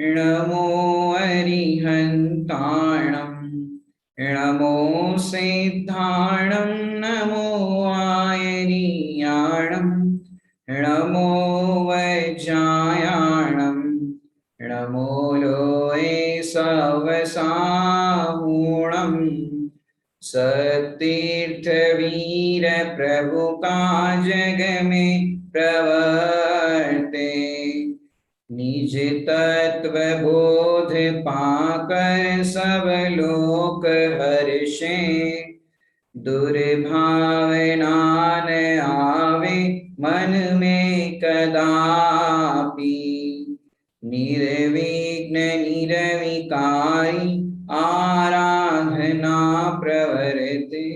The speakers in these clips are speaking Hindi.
नमो अरिहन्ताणं नमो सिद्धाणं नमो आयनीयाणं नमो वज्रायाणं नमो लोये सवसामूणं सतीर्थवीर प्रभु का जग में प्रवर्ते। निज तत्व बोध पाकर सब लोक हर्षे। दुर्भावना न आवे मन में कदापि। निर्विघ्न निर्विकारी आराधना प्रवर्ते।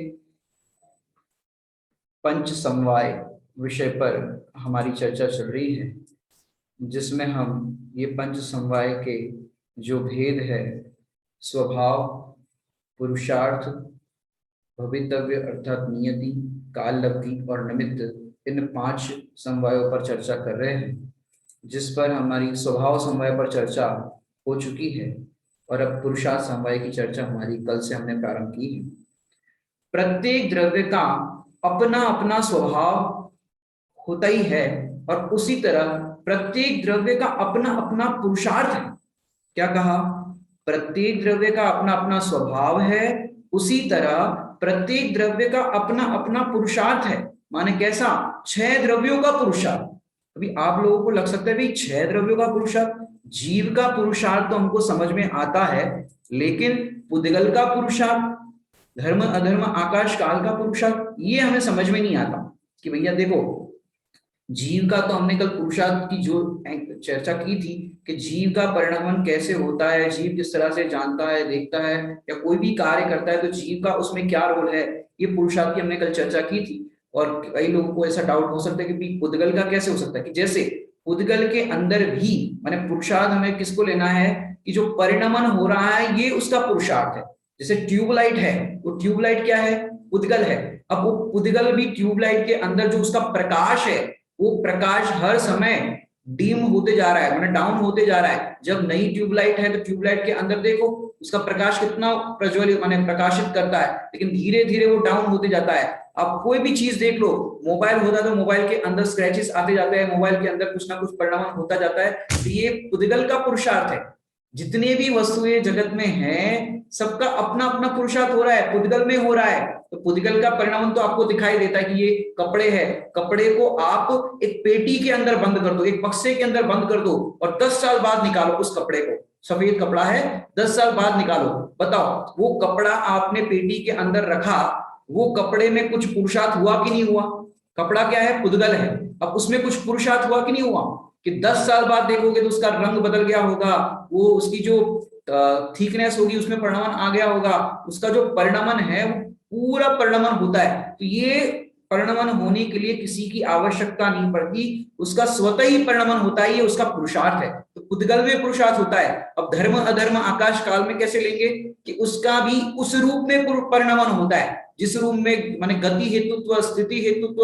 पंच समवाय विषय पर हमारी चर्चा चल रही है, जिसमें हम ये पंच समवाय के जो भेद है, स्वभाव, पुरुषार्थ, भवितव्य अर्थात नियति, काललब्धि और निमित्त, इन 5 समवायों पर चर्चा कर रहे हैं, जिस पर हमारी स्वभाव समवाय पर चर्चा हो चुकी है और अब पुरुषार्थ समवाय की चर्चा हमारी कल से हमने प्रारंभ की है। प्रत्येक द्रव्य का अपना अपना स्वभाव होता ही है और उसी तरह प्रत्येक द्रव्य का अपना अपना पुरुषार्थ है। क्या कहा? प्रत्येक द्रव्य का अपना अपना स्वभाव है, उसी तरह प्रत्येक द्रव्य का अपना अपना पुरुषार्थ है। माने कैसा? 6 द्रव्यों का पुरुषार्थ। अभी आप लोगों को लग सकता है भाई 6 द्रव्यों का पुरुषार्थ, जीव का पुरुषार्थ तो हमको समझ में आता है, लेकिन पुद्गल का पुरुषार्थ, धर्म अधर्म आकाश काल का पुरुषार्थ, ये हमें समझ में नहीं आता। कि भैया देखो, जीव का तो हमने कल पुरुषार्थ की जो चर्चा की थी कि जीव का परिणमन कैसे होता है, जीव किस तरह से जानता है, देखता है या कोई भी कार्य करता है तो जीव का उसमें क्या रोल है, ये पुरुषार्थ की हमने कल चर्चा की थी। और कई लोगों को ऐसा डाउट हो सकता है कि पुद्गल का कैसे हो सकता है, कि जैसे पुद्गल के अंदर भी माने पुरुषार्थ हमें किसको लेना है कि जो परिणमन हो रहा है ये उसका पुरुषार्थ है। जैसे ट्यूबलाइट है, वो ट्यूबलाइट क्या है? पुद्गल है। अब वो पुद्गल भी ट्यूबलाइट के अंदर जो उसका प्रकाश है, वो प्रकाश हर समय डीम होते जा रहा है, मतलब डाउन होते जा रहा है। जब नई ट्यूबलाइट है तो ट्यूबलाइट के अंदर देखो उसका प्रकाश कितना प्रज्वलित माने प्रकाशित करता है, लेकिन धीरे धीरे वो डाउन होते जाता है। आप कोई भी चीज देख लो, मोबाइल होता है तो मोबाइल के अंदर स्क्रैचेस आते जाते हैं, मोबाइल के अंदर कुछ ना कुछ परिणाम होता जाता है। तो ये पुद्गल का पुरुषार्थ है। जितने भी वस्तुएं जगत में हैं, सबका अपना अपना पुरुषार्थ हो रहा है, पुद्गल में हो रहा है। तो पुद्गल का परिणाम तो आपको दिखाई देता है कि ये कपड़े है, कपड़े को आप एक पेटी के अंदर बंद कर दो, एक बक्से के अंदर बंद कर दो और 10 साल बाद निकालो उस कपड़े को। सफेद कपड़ा है, 10 साल बाद निकालो, बताओ वो कपड़ा आपने पेटी के अंदर रखा, वो कपड़े में कुछ पुरुषार्थ हुआ कि नहीं हुआ? कपड़ा क्या है? पुद्गल है। अब उसमें कुछ पुरुषार्थ हुआ कि नहीं हुआ? कि 10 साल बाद देखोगे तो उसका रंग बदल गया होगा, वो उसकी जो थिकनेस होगी उसमें परिणमन आ गया होगा, उसका जो परिणमन है वो पूरा परिणमन होता है। तो ये परिणमन होने के लिए किसी की आवश्यकता नहीं पड़ती, उसका स्वतः ही परिणमन होता है, ये उसका पुरुषार्थ है। तो पुद्गल में पुरुषार्थ होता है। अब धर्म अधर्म आकाश काल में कैसे लेंगे कि उसका भी उस रूप में परिणमन होता है जिस रूप में, माने गति हेतुत्व, स्थिति हेतुत्व।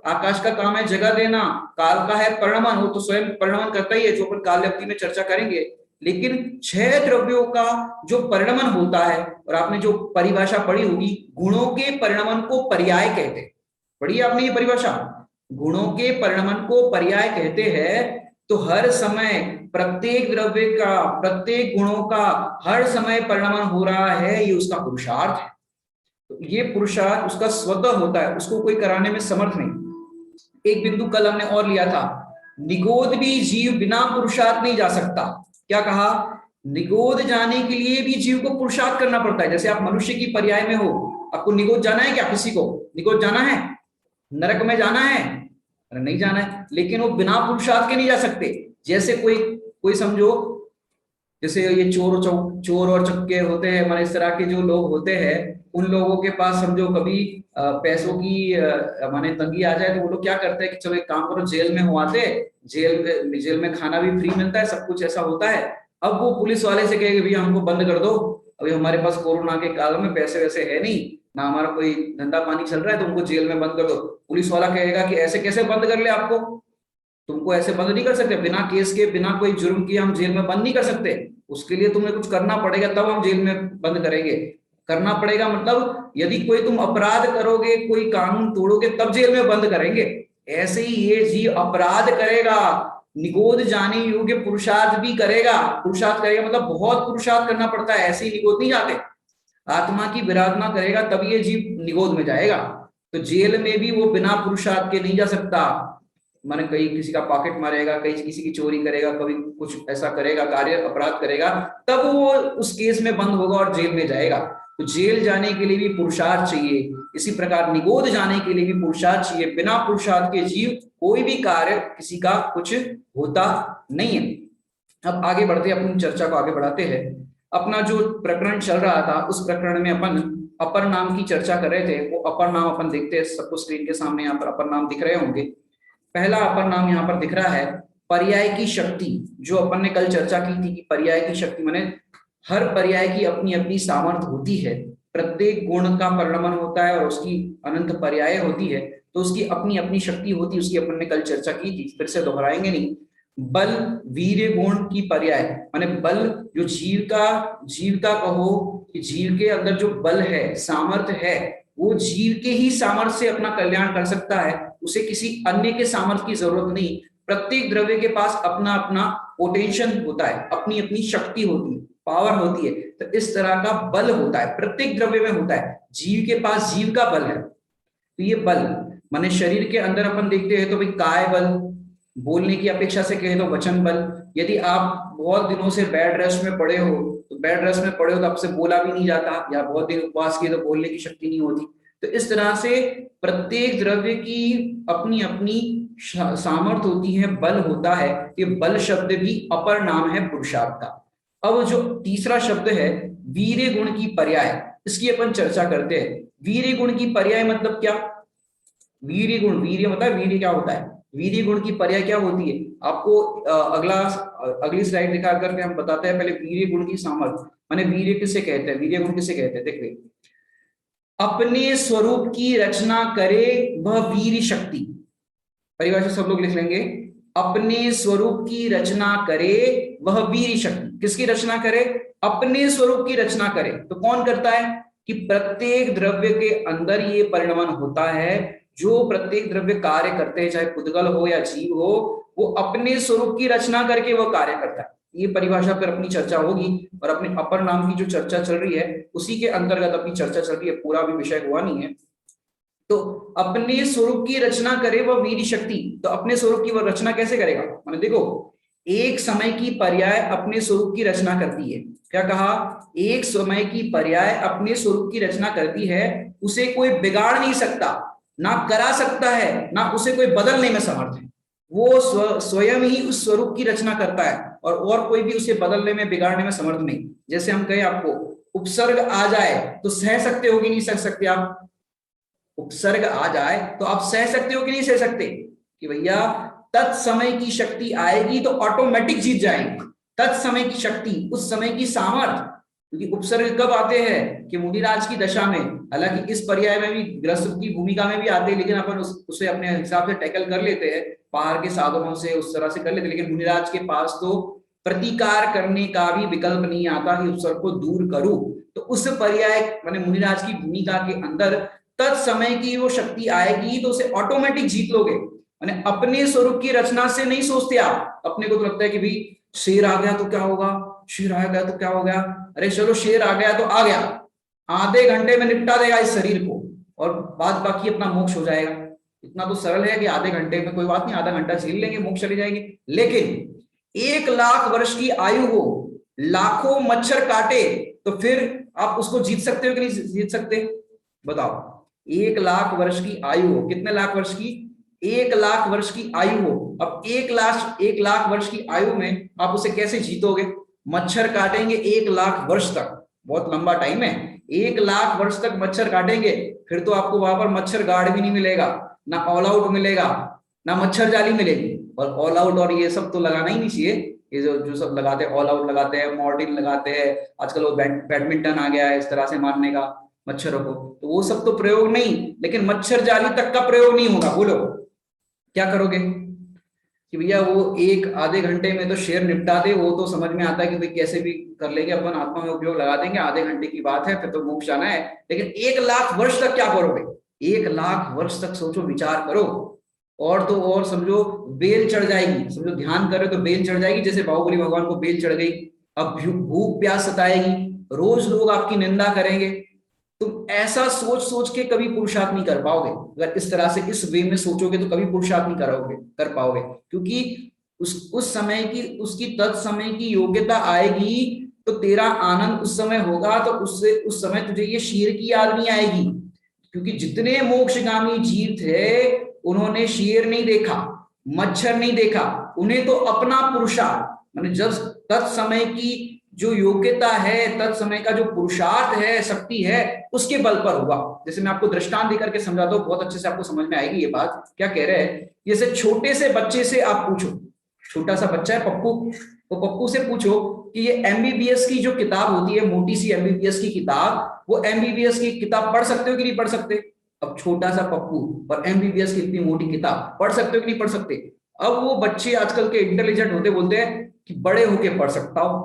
आकाश का काम है जगह देना, काल का है परिणमन, वो तो स्वयं परिणमन करता ही है, जो अपन कालव्यक्ति में चर्चा करेंगे। लेकिन 6 द्रव्यों का जो परिणमन होता है, और आपने जो परिभाषा पढ़ी होगी, गुणों के परिणमन को पर्याय कहते हैं। पढ़ी आपने ये परिभाषा? गुणों के परिणमन को पर्याय कहते हैं। तो हर समय प्रत्येक द्रव्य का, प्रत्येक गुणों का हर समय परिणमन हो रहा है, ये उसका पुरुषार्थ है। तो ये पुरुषार्थ उसका स्वतः होता है, उसको कोई कराने में समर्थ नहीं। एक बिंदु कल हमने और लिया था, निगोद भी जीव बिना पुरुषार्थ नहीं जा सकता। क्या कहा? निगोद जाने के लिए भी जीव को पुरुषार्थ करना पड़ता है। जैसे आप मनुष्य की पर्याय में हो, आपको निगोद जाना है क्या? किसी को निगोद जाना है? नरक में जाना है? अरे नहीं जाना है, लेकिन वो बिना पुरुषार्थ के नहीं जा सकते। जैसे कोई कोई समझो, जैसे ये चोर और चक्के होते हैं, माने इस तरह के जो लोग होते हैं, उन लोगों के पास समझो कभी पैसों की माने तंगी आ जाए तो वो लोग क्या करते हैं कि चलो एक काम करो, जेल में हो आते, जेल में खाना भी फ्री मिलता है, सब कुछ ऐसा होता है। अब वो पुलिस वाले से कहेंगे भैया हमको बंद कर दो, अभी हमारे पास कोरोना के काल में पैसे वैसे है नहीं, ना हमारा कोई धंधा पानी चल रहा है, तो उनको जेल में बंद कर दो। पुलिस वाला कहेगा कि ऐसे कैसे बंद कर ले आपको, तुमको ऐसे बंद नहीं कर सकते, बिना केस के, बिना कोई जुर्म किए हम जेल में बंद नहीं कर सकते। उसके लिए तुम्हें कुछ करना पड़ेगा, तब हम जेल में बंद करेंगे। करना पड़ेगा मतलब यदि कोई तुम अपराध करोगे, कोई कानून तोड़ोगे, तब जेल में बंद करेंगे। ऐसे ही ये जीव अपराध करेगा, निगोद जाने योग्य पुरुषार्थ भी करेगा। पुरुषार्थ करेगा मतलब बहुत पुरुषार्थ करना पड़ता है, ऐसे ही निगोद नहीं जाते। आत्मा की विराधना करेगा तब ये जीव निगोद में जाएगा। तो जेल में भी वो बिना पुरुषार्थ के नहीं जा सकता। माने कहीं किसी का पॉकेट मारेगा, कहीं किसी की चोरी करेगा, कभी कुछ ऐसा करेगा, कार्य अपराध करेगा, तब वो उस केस में बंद होगा और जेल में जाएगा। तो जेल जाने के लिए भी पुरुषार्थ चाहिए, इसी प्रकार निगोद जाने के लिए भी पुरुषार्थ चाहिए। बिना पुरुषार्थ के जीव कोई भी कार्य किसी का कुछ होता नहीं है। अब आगे बढ़ते, अपनी चर्चा को आगे बढ़ाते हैं। अपना जो प्रकरण चल रहा था, उस प्रकरण में अपन अपर नाम की चर्चा कर रहे थे। वो अपर नाम अपन देखते हैं, सबको स्क्रीन के सामने यहाँ पर अपर नाम दिख रहे होंगे। पहला अपर नाम यहाँ पर दिख रहा है पर्याय की शक्ति। जो अपन ने कल चर्चा की थी कि पर्याय की शक्ति माने हर पर्याय की अपनी अपनी सामर्थ्य होती है। प्रत्येक गुण का परिणमन होता है और उसकी अनंत पर्याय होती है, तो उसकी अपनी अपनी शक्ति होती है। उसकी अपन ने कल चर्चा की थी, फिर से दोहराएंगे नहीं। बल वीर्य गुण की पर्याय माने बल, जो जीव का कहो कि जीव के अंदर जो बल है, सामर्थ्य है, वो जीव के ही सामर्थ्य से अपना कल्याण कर सकता है। उसे किसी अन्य के सामर्थ्य की जरूरत नहीं। प्रत्येक द्रव्य के पास अपना अपना पोटेंशियल होता है, अपनी अपनी शक्ति होती है, पावर होती है। तो इस तरह का बल होता है, प्रत्येक द्रव्य में होता है। जीव के पास जीव का बल है। तो ये बल माने शरीर के अंदर अपन देखते हैं तो भाई काय बल, बोलने की अपेक्षा से कहे तो वचन बल। यदि आप बहुत दिनों से बेड रेस्ट में पड़े हो, तो बेड रेस्ट में पड़े हो तो आपसे बोला भी नहीं जाता, या बहुत दिन उपवास किए तो बोलने की शक्ति नहीं होती। तो इस तरह से प्रत्येक द्रव्य की अपनी अपनी सामर्थ्य होती है, बल होता है। ये बल शब्द भी अपर नाम है पुरुषार्थ का। अब जो तीसरा शब्द है वीर्य गुण की पर्याय, इसकी अपन चर्चा करते हैं। वीर्य गुण की पर्याय मतलब क्या? वीर्य गुण, वीर्य मतलब वीर्य क्या होता है, वीर्य गुण की पर्याय क्या होती है? आपको अगली स्लाइड दिखा करके हम बताते हैं। पहले वीर्य गुण की सामर्थ्य माने वीर्य किसे कहते हैं, वीर्य गुण किसे कहते हैं? देखिए, अपने स्वरूप की रचना करे वह वीर शक्ति। परिभाषा सब लोग लिख लेंगे। अपने स्वरूप की रचना करे वह वीर शक्ति। किसकी रचना करे? अपने स्वरूप की रचना करे। तो कौन करता है? कि प्रत्येक द्रव्य के अंदर ये परिणमन होता है। जो प्रत्येक द्रव्य कार्य करते हैं, चाहे पुद्गल हो या जीव हो, वो अपने स्वरूप की रचना करके वो कार्य करता है। ये परिभाषा पर अपनी चर्चा होगी, और अपने अपर नाम की जो चर्चा चल रही है उसी के अंतर्गत अपनी चर्चा चल रही है, पूरा भी विषय हुआ नहीं है। तो अपने स्वरूप की रचना करे वह वीर शक्ति। तो अपने स्वरूप की वह रचना कैसे करेगा? मैंने देखो, एक समय की पर्याय अपने स्वरूप की रचना करती है। क्या कहा? एक समय की पर्याय अपने स्वरूप की रचना करती है। उसे कोई बिगाड़ नहीं सकता, ना करा सकता है, ना उसे कोई बदलने में समर्थ है। वो स्वयं ही उस स्वरूप की रचना करता है, और कोई भी उसे बदलने में, बिगाड़ने में समर्थ नहीं। जैसे हम कहें आपको उपसर्ग आ जाए तो सह सकते हो कि नहीं सह सकते? आप उपसर्ग आ जाए तो आप सह सकते हो कि नहीं सह सकते? कि भैया तत्समय की शक्ति आएगी तो ऑटोमेटिक जीत जाएंगे। तत्समय की शक्ति, उस समय की सामर्थ्य। क्योंकि उपसर्ग कब आते हैं? कि मुनिराज की दशा में। हालांकि इस पर्याय में भी ग्रस्त की भूमिका में भी आते हैं, लेकिन अपन उसे अपने हिसाब से टैकल कर लेते हैं, बाहर के साधनों से उस तरह से कर लेते हैं। लेकिन मुनिराज के पास तो प्रतिकार करने का भी विकल्प नहीं आता कि उपसर्ग को दूर करूं। तो उस पर्याय माने मुनिराज की भूमिका के अंदर तत्समय की वो शक्ति आएगी तो उसे ऑटोमेटिक जीत लोगे। माने अपने स्वरूप की रचना से नहीं सोचते आप। अपने को तो लगता है कि भाई शेर आ गया तो क्या होगा, शेर आ गया तो क्या हो गया, अरे चलो शेर आ गया तो आ गया, आधे घंटे में निपटा देगा इस शरीर को और बाद बाकी अपना मोक्ष हो जाएगा। इतना तो सरल है कि आधे घंटे में कोई बात नहीं, आधा घंटा झेल लेंगे, मोक्ष चले जाएंगे। लेकिन 1,00,000 वर्ष की आयु हो, लाखों मच्छर काटे, तो फिर आप उसको जीत सकते हो कि नहीं जीत सकते? बताओ। 1,00,000 वर्ष की आयु हो, कितने लाख वर्ष की? 1,00,000 वर्ष की आयु हो। अब 1,00,000 वर्ष की आयु में आप उसे कैसे जीतोगे? मच्छर काटेंगे 1,00,000 वर्ष तक, बहुत लंबा टाइम है। 1,00,000 वर्ष तक मच्छर काटेंगे, फिर तो आपको वहां पर मच्छर गार्ड भी नहीं मिलेगा, ना ऑल आउट मिलेगा, ना मच्छर जाली मिलेगी। और ऑल आउट और ये सब तो लगाना ही नहीं चाहिए। ये जो सब लगाते हैं, ऑल आउट लगाते हैं, मॉर्टिन लगाते हैं, आजकल वो बैडमिंटन आ गया है इस तरह से मारने का मच्छरों को, तो वो सब तो प्रयोग नहीं। लेकिन मच्छर जाली तक का प्रयोग नहीं होगा। बोलो क्या करोगे? कि भैया वो एक आधे घंटे में तो शेर निपटा दे, वो तो समझ में आता है कि भाई कैसे भी कर लेंगे अपन, आत्मा में उपयोग लगा देंगे, आधे घंटे की बात है, फिर तो मोक्ष आना है। लेकिन 1 लाख वर्ष तक क्या करोगे? 1 लाख वर्ष तक सोचो, विचार करो। और तो और समझो, बेल चढ़ जाएगी, समझो ध्यान करे तो बेल चढ़ जाएगी, जैसे बाहुबली भगवान को बेल चढ़ गई। अब भूख प्यास सताएगी, रोज लोग आपकी निंदा करेंगे। तुम ऐसा सोच सोच के कभी पुरुषार्थ नहीं कर पाओगे। अगर इस तरह से इस वे में सोचोगे तो कभी पुरुषार्थ नहीं करोगे, कर पाओगे। क्योंकि उस समय की, उसकी तत्समय की योग्यता आएगी तो तेरा आनंद उस समय होगा, तो उससे उस समय तुझे ये शेर की याद नहीं आएगी। क्योंकि जितने मोक्षगामी जीव थे उन्होंने शेर नहीं देखा, मच्छर नहीं देखा, उन्हें तो अपना पुरुषार्थ, माने जब तत्समय की जो योग्यता है, तत्समय का जो पुरुषार्थ है, शक्ति है, उसके बल पर हुआ। जैसे मैं आपको दृष्टांत देकर के समझाता हूं, बहुत अच्छे से आपको समझ में आएगी ये बात। क्या कह रहे हैं, जैसे छोटे से बच्चे से आप पूछो, छोटा सा बच्चा है पप्पू, तो पप्पू से पूछो कि ये एमबीबीएस की जो किताब होती है, मोटी सी एमबीबीएस की किताब, वो एमबीबीएस की किताब पढ़ सकते हो कि नहीं पढ़ सकते? अब छोटा सा पप्पू और एमबीबीएस की इतनी मोटी किताब पढ़ सकते हो कि नहीं पढ़ सकते? अब वो बच्चे आजकल के इंटेलिजेंट होते बोलते हैं कि बड़े होके पढ़ सकता हूं।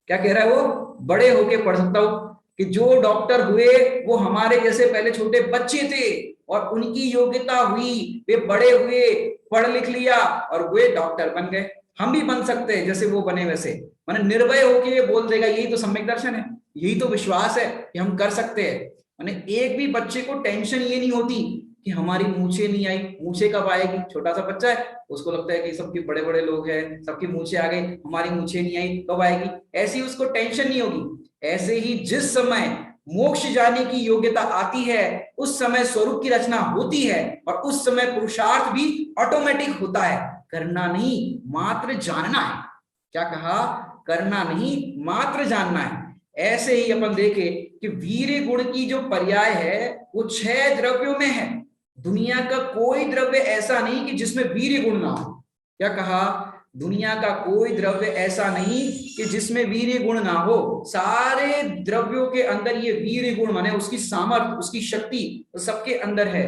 क्या कह रहा है वो? बड़े होके पढ़ सकता हूं। कि जो डॉक्टर हुए वो हमारे जैसे पहले छोटे बच्चे थे और उनकी योग्यता हुई, वे बड़े हुए, पढ़ लिख लिया और वे डॉक्टर बन गए। हम भी बन सकते हैं जैसे वो बने वैसे। माने निर्भय होके ये बोल देगा, यही तो सम्यक दर्शन है, यही तो विश्वास है कि हम कर सकते हैं। माने एक भी बच्चे को टेंशन ये नहीं होती कि हमारी मूछें नहीं आई, मूछें कब आएगी? छोटा सा बच्चा है, उसको लगता है कि सबके बड़े बड़े लोग हैं, सबकी मूछें आ गई, हमारी मूछें नहीं आई, कब आएगी? ऐसी उसको टेंशन नहीं होगी। ऐसे ही जिस समय मोक्ष जाने की योग्यता आती है, उस समय स्वरूप की रचना होती है और उस समय पुरुषार्थ भी ऑटोमेटिक होता है। करना नहीं, मात्र जानना है। क्या कहा? करना नहीं, मात्र जानना है। ऐसे ही अपन देखे कि वीर्य गुण की जो पर्याय है वो 6 द्रव्यों में है। दुनिया का कोई द्रव्य ऐसा नहीं कि जिसमें वीर्य गुण ना हो। क्या कहा? दुनिया का कोई द्रव्य ऐसा नहीं कि जिसमें वीर्य गुण ना हो। सारे द्रव्यों के अंदर ये वीर्य गुण, माने उसकी सामर्थ्य, उसकी शक्ति सबके अंदर है।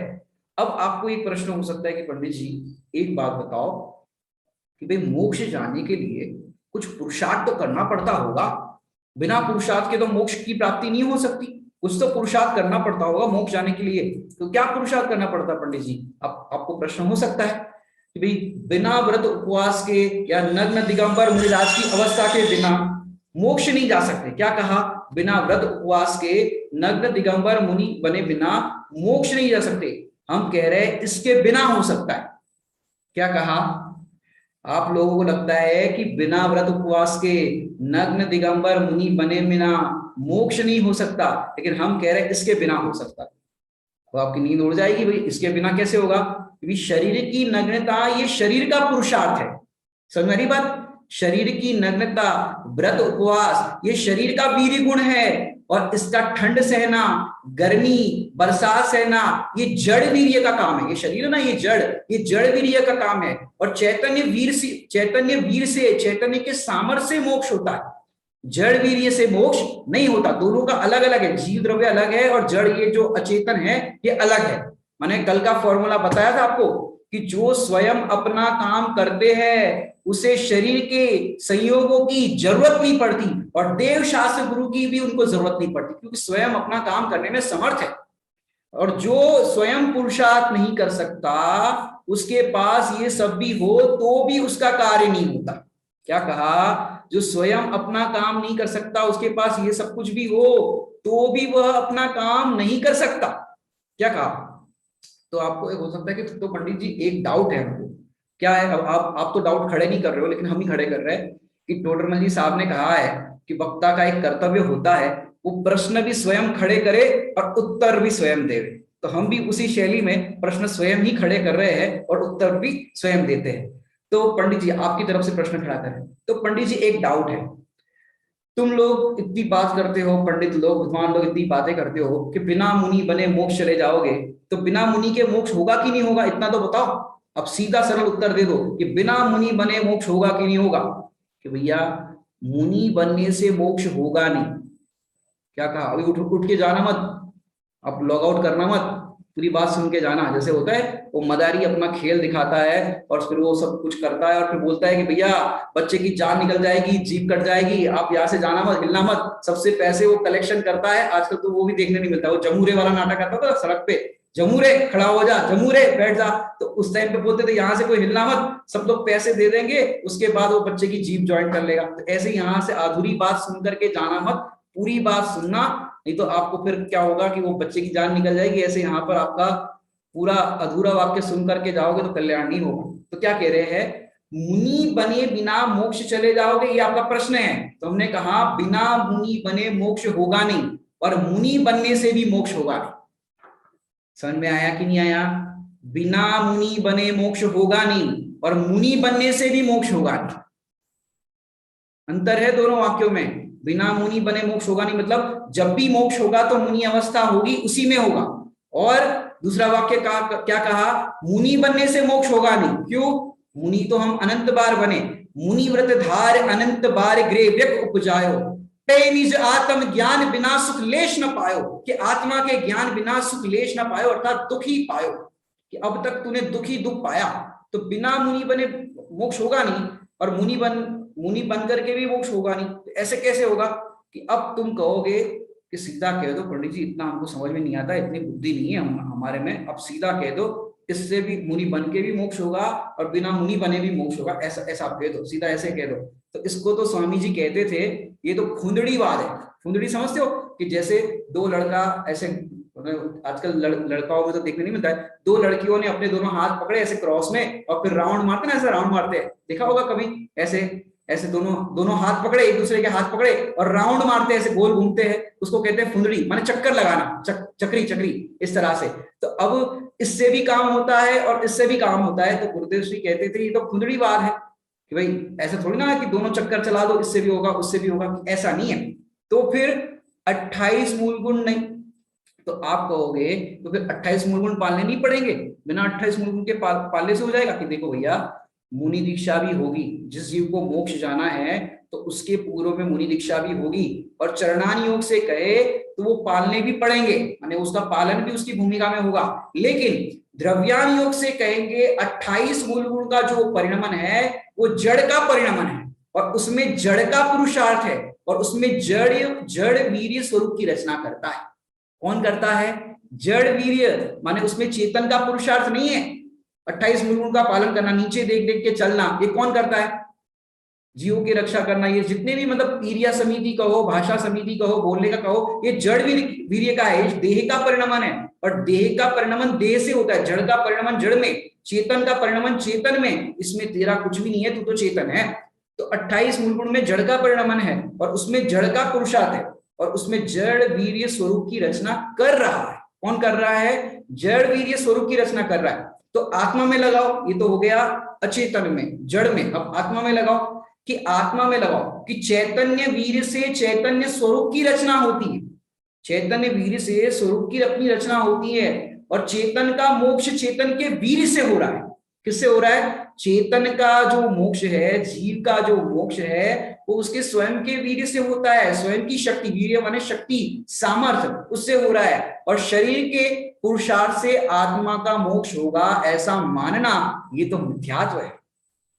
अब आपको एक प्रश्न हो सकता है कि पंडित जी एक बात बताओ कि भाई मोक्ष जाने के लिए कुछ पुरुषार्थ तो करना पड़ता होगा, बिना पुरुषार्थ के तो मोक्ष की प्राप्ति नहीं हो सकती, कुछ तो पुरुषार्थ करना पड़ता होगा मोक्ष जाने के लिए। तो क्या पुरुषार्थ करना पड़ता है पंडित जी? आपको प्रश्न हो सकता है कि भाई बिना व्रत उपवास के या नग्न दिगंबर मुनिराज की अवस्था के बिना मोक्ष नहीं जा सकते। क्या कहा? बिना व्रत उपवास के नग्न दिगंबर मुनि बने बिना मोक्ष नहीं जा सकते। हम कह रहे हैं इसके बिना हो सकता है। क्या कहा? आप लोगों को लगता है कि बिना व्रत उपवास के नग्न दिगंबर मुनि बने बिना मोक्ष नहीं हो सकता, लेकिन हम कह रहे हैं इसके बिना हो सकता। तो आपकी नींद उड़ जाएगी, भाई इसके बिना कैसे होगा? क्योंकि शरीर की नग्नता ये शरीर का पुरुषार्थ है। समझ रही बात? शरीर की नग्नता, व्रत उपवास ये शरीर का वीर्य गुण है। और इसका ठंड सहना, गर्मी, बरसात सहना ये जड़ वीर्य का काम है। ये शरीर ना, ये जड़ वीर्य का काम है। और चैतन्य वीर से चैतन्य के सामर्थ्य से मोक्ष होता है, जड़ वीर्य से मोक्ष नहीं होता। दोनों का अलग अलग है, जीव द्रव्य अलग है और जड़ ये जो अचेतन है ये अलग है। मैंने कल का फॉर्मूला बताया था आपको कि जो स्वयं अपना काम करते हैं उसे शरीर के संयोगों की जरूरत नहीं पड़ती और देव शास्त्र गुरु की भी उनको जरूरत नहीं पड़ती, क्योंकि स्वयं अपना काम करने में समर्थ है। और जो स्वयं पुरुषार्थ नहीं कर सकता उसके पास ये सब भी हो तो भी उसका कार्य नहीं होता। क्या कहा? जो स्वयं अपना काम नहीं कर सकता, उसके पास ये सब कुछ भी हो तो भी वह अपना काम नहीं कर सकता। क्या कहा? तो आपको एक हो सकता है कि तो पंडित जी एक डाउट है हमको। क्या है? अब आप तो डाउट खड़े नहीं कर रहे हो, लेकिन हम ही खड़े कर रहे हैं कि टोडरमल जी साहब ने कहा है कि वक्ता का एक कर्तव्य होता है वो प्रश्न भी स्वयं खड़े करे और उत्तर भी स्वयं दे। तो हम भी उसी शैली में प्रश्न स्वयं ही खड़े कर रहे हैं और उत्तर भी स्वयं देते हैं। तो पंडित जी आपकी तरफ से प्रश्न खड़ा करें। तो पंडित जी एक डाउट है, तुम लोग इतनी बात करते हो, पंडित लोग, विद्वान लोग इतनी बातें करते हो कि बिना मुनि बने मोक्ष चले जाओगे, तो बिना मुनि के मोक्ष होगा कि नहीं होगा? इतना तो बताओ। अब सीधा सरल उत्तर दे दो कि बिना मुनि बने मोक्ष होगा कि नहीं होगा? कि भैया मुनि बनने से मोक्ष होगा नहीं। क्या कहा? अभी उठ उठ के जाना मत, अब लॉग आउट करना मत, पूरी बात सुन के जाना। जैसे होता है वो मदारी अपना खेल दिखाता है और फिर वो सब कुछ करता है और फिर बोलता है कि भैया बच्चे की जान निकल जाएगी, जीभ कट जाएगी, आप यहाँ से जाना मत, हिलना मत। सबसे पैसे वो कलेक्शन करता है। आजकल तो वो भी देखने नहीं मिलता। वो जमूरे वाला नाटक आता था सड़क पे, जमूरे खड़ा हो जा, जमूरे बैठ जा, तो उस टाइम पे बोलते थे यहाँ से कोई हिलना मत, सब लोग पैसे दे देंगे, उसके बाद वो बच्चे की जीभ ज्वाइन कर लेगा। तो ऐसे यहाँ से अधूरी बात सुन करके जाना मत, पूरी बात सुनना, नहीं तो आपको फिर क्या होगा कि वो बच्चे की जान निकल जाएगी। ऐसे यहाँ पर आपका पूरा अधूरा वाक्य सुन करके जाओगे तो कल्याण नहीं होगा। तो क्या कह रहे हैं, मुनि बने बिना मोक्ष चले जाओगे, ये आपका प्रश्न है। तो हमने कहा बिना मुनि बने मोक्ष होगा नहीं, और मुनि बनने से भी मोक्ष होगा नहीं। समझ में आया कि नहीं आया? बिना मुनि बने मोक्ष होगा नहीं और मुनि बनने से भी मोक्ष होगा नहीं। अंतर है दोनों वाक्यों में। बिना मुनि बने मोक्ष होगा नहीं मतलब जब भी मोक्ष होगा तो मुनि अवस्था होगी, उसी में होगा। और दूसरा वाक्य क्या कहा, मुनि बनने से मोक्ष होगा नहीं। क्यों? मुनि तो हम अनंत बार बने। मुनि व्रत धार अनंत बार गृह व्यक उपजायो, पे निज आत्म ज्ञान बिना सुख लेश न पायो, कि आत्मा के ज्ञान बिना सुख लेश न पायो, अर्थात दुख ही पायो, कि अब तक तूने दुख ही दुख पाया। तो बिना मुनि बने मोक्ष होगा नहीं और मुनि बन करके भी मोक्ष होगा नहीं। तो ऐसे कैसे होगा कि अब तुम कहोगे कि सीधा कह दो पंडित जी, इतना हमको समझ में नहीं आता, इतनी बुद्धि नहीं है हमारे में, अब सीधा कह दो इससे भी मुनि बन के भी मोक्ष होगा और बिना मुनि बने भी मोक्ष होगा, ऐसा ऐसा आप कह दो, सीधा ऐसे कह दो। तो इसको तो स्वामी जी कहते थे ये तो खुंदड़ीवाद है। खुंदड़ी समझते हो कि जैसे दो लड़का ऐसे, आजकल लड़काओं में तो देखने नहीं मिलता है, दो लड़कियों ने अपने दोनों हाथ पकड़े ऐसे क्रॉस में और फिर राउंड मारते ना, ऐसे राउंड मारते हैं, देखा होगा कभी। ऐसे ऐसे दोनों हाथ पकड़े, एक दूसरे के हाथ पकड़े और राउंड मारते हैं, ऐसे गोल घूमते हैं, उसको कहते हैं फुंदड़ी, माने चक्कर लगाना, चक्री चक्री इस तरह से। तो अब इससे भी काम होता है और इससे भी काम होता है। तो गुरुदेव श्री कहते थे ये तो खुंदड़ीवाद है कि भाई ऐसा थोड़ी ना है कि दोनों चक्कर चला दो, इससे भी होगा उससे भी होगा, ऐसा नहीं है। तो फिर 28 मूल गुण नहीं, तो आप कहोगे तो फिर 28 मूल गुण पालने नहीं पड़ेंगे, बिना 28 मूल गुण के पालने से हो जाएगा? कि देखो भैया मुनि दीक्षा भी होगी, जिस जीव को मोक्ष जाना है तो उसके पूर्व में मुनि दीक्षा भी होगी, और चरणान योग से कहे तो वो पालने भी पड़ेंगे, माने उसका पालन भी उसकी भूमिका में होगा। लेकिन द्रव्यान योग से कहेंगे 28 मूल गुण का जो परिणमन है वो जड़ का परिणमन है, और उसमें जड़ का पुरुषार्थ है, और उसमें जड़ वीर्य स्वरूप की रचना करता है। कौन करता है? जड़ वीर्य, माने उसमें चेतन का पुरुषार्थ नहीं है। 28 मूल गुण का पालन करना, नीचे देख देख के चलना, ये कौन करता है? जीवों की रक्षा करना। ये जितने भी मतलब क्रिया समिति कहो, भाषा समिति कहो, बोलने का कहो, ये जड़ वीर्य का है, देह का परिणमन है। और देह का परिणमन देह से होता है, जड़ का परिणमन जड़ में, चेतन का परिणमन चेतन में। इसमें तेरा कुछ भी नहीं है, तू तो चेतन है। तो 28 मूल गुण में जड़ का परिणमन है और उसमें जड़ का पुरुषार्थ है, और उसमें जड़ वीर्य स्वरूप की रचना कर रहा है। कौन कर रहा है? जड़ वीर्य स्वरूप की रचना कर रहा है। तो आत्मा में लगाओ, ये तो हो गया अचेतन में, जड़ में। अब आत्मा में लगाओ, कि आत्मा में लगाओ कि चैतन्य वीर्य से चैतन्य स्वरूप की रचना होती है, चैतन्य वीर्य से स्वरूप की अपनी रचना होती है, और चेतन का मोक्ष चेतन के वीर्य से हो रहा है। किससे हो रहा है? चेतन का जो मोक्ष है, जीव का जो मोक्ष है, वो उसके स्वयं के वीर्य से होता है। स्वयं की शक्ति, वीर्य माने शक्ति, सामर्थ्य, उससे हो रहा है। और शरीर के पुरुषार्थ से आत्मा का मोक्ष होगा, ऐसा मानना ये तो मिथ्यात्व है।